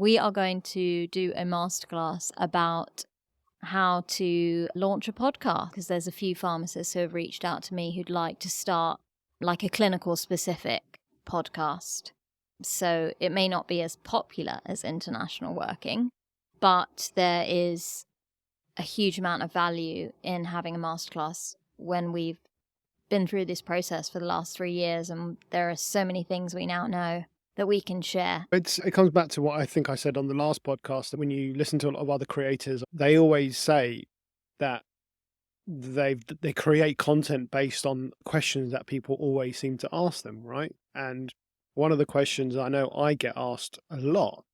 we are going to do a masterclass about how to launch a podcast, because there's a few pharmacists who have reached out to me who'd like to start like a clinical specific podcast. So it may not be as popular as international working, but there is a huge amount of value in having a masterclass when we've been through this process for the last 3 years, and there are so many things we now know that we can share. It comes back to what I think I said on the last podcast, that when you listen to a lot of other creators, they always say that they create content based on questions that people always seem to ask them, right? And one of the questions I know I get asked a lot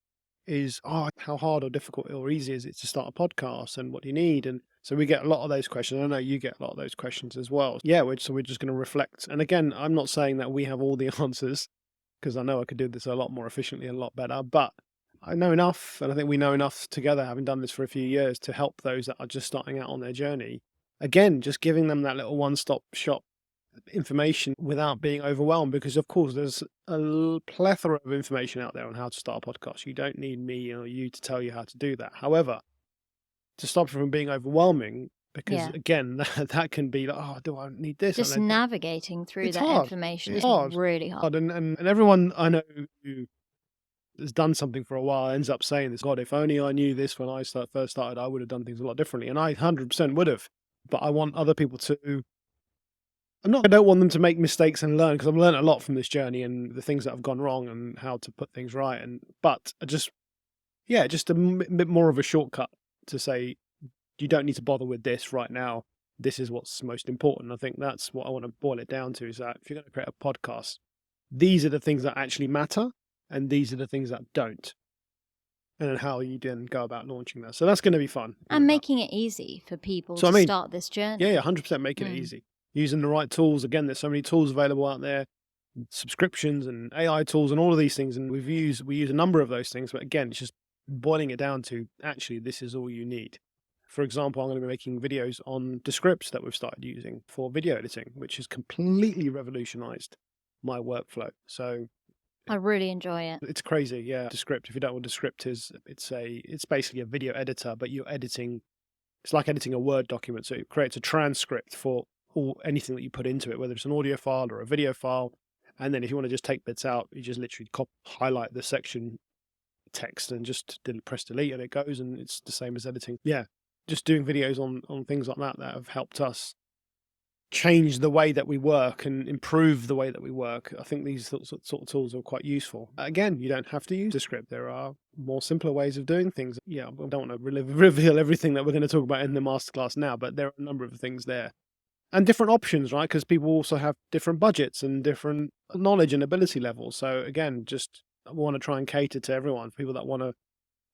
is, how hard or difficult or easy is it to start a podcast, and what do you need? And so we get a lot of those questions. I know you get a lot of those questions as well. Yeah, so we're just going to reflect. And again, I'm not saying that we have all the answers, because I know I could do this a lot more efficiently and a lot better, but I know enough, and I think we know enough together, having done this for a few years, to help those that are just starting out on their journey. Again, just giving them that little one-stop shop information without being overwhelmed, because of course there's a plethora of information out there on how to start a podcast. You don't need me or you to tell you how to do that. However, to stop it from being overwhelming, because again, that can be like, do I need this? Just navigating through that information is really hard. And everyone I know who has done something for a while ends up saying this, God, if only I knew this when I first started, I would have done things a lot differently. And I 100% would have. But I want other people to, I don't want them to make mistakes and learn, because I've learned a lot from this journey and the things that have gone wrong and how to put things right. But just a bit more of a shortcut to say, you don't need to bother with this right now. This is what's most important. I think that's what I want to boil it down to, is that if you're going to create a podcast, these are the things that actually matter, and these are the things that don't. And then how you then go about launching that. So that's going to be fun. And making it easy for people to start this journey. Yeah, 100% making it easy. Using the right tools. Again, there's so many tools available out there, subscriptions and AI tools and all of these things. And we use a number of those things. But again, it's just boiling it down to, actually, this is all you need. For example, I'm going to be making videos on Descript that we've started using for video editing, which has completely revolutionized my workflow. So I really enjoy it. It's crazy, yeah. Descript, if you don't know what Descript is, it's basically a video editor, but you're editing, it's like editing a Word document. So it creates a transcript for anything that you put into it, whether it's an audio file or a video file. And then if you want to just take bits out, you just literally highlight the section text and just press delete, and it goes, and it's the same as editing. Yeah, just doing videos on things like that have helped us change the way that we work and improve the way that we work. I think these sort of tools are quite useful. Again, you don't have to use Descript. There are more simpler ways of doing things. Yeah, I don't want to reveal everything that we're going to talk about in the masterclass now, but there are a number of things there. And different options, right? Because people also have different budgets and different knowledge and ability levels. So again, just I want to try and cater to everyone. People that want to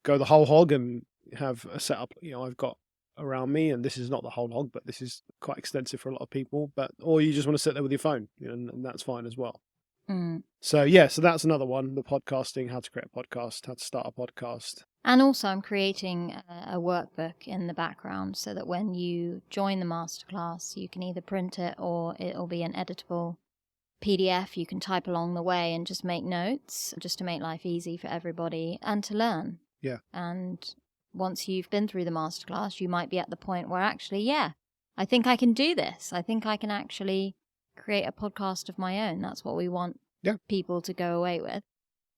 go the whole hog and have a setup, I've got around me, and this is not the whole hog, but this is quite extensive for a lot of people. Or you just want to sit there with your phone, and that's fine as well. So that's another one: the podcasting, how to create a podcast, how to start a podcast. And also, I'm creating a workbook in the background so that when you join the masterclass, you can either print it or it'll be an editable PDF. You can type along the way and just make notes, just to make life easy for everybody and to learn. Yeah. And once you've been through the masterclass, you might be at the point where actually, I think I can do this. I think I can actually create a podcast of my own. That's what we want people to go away with.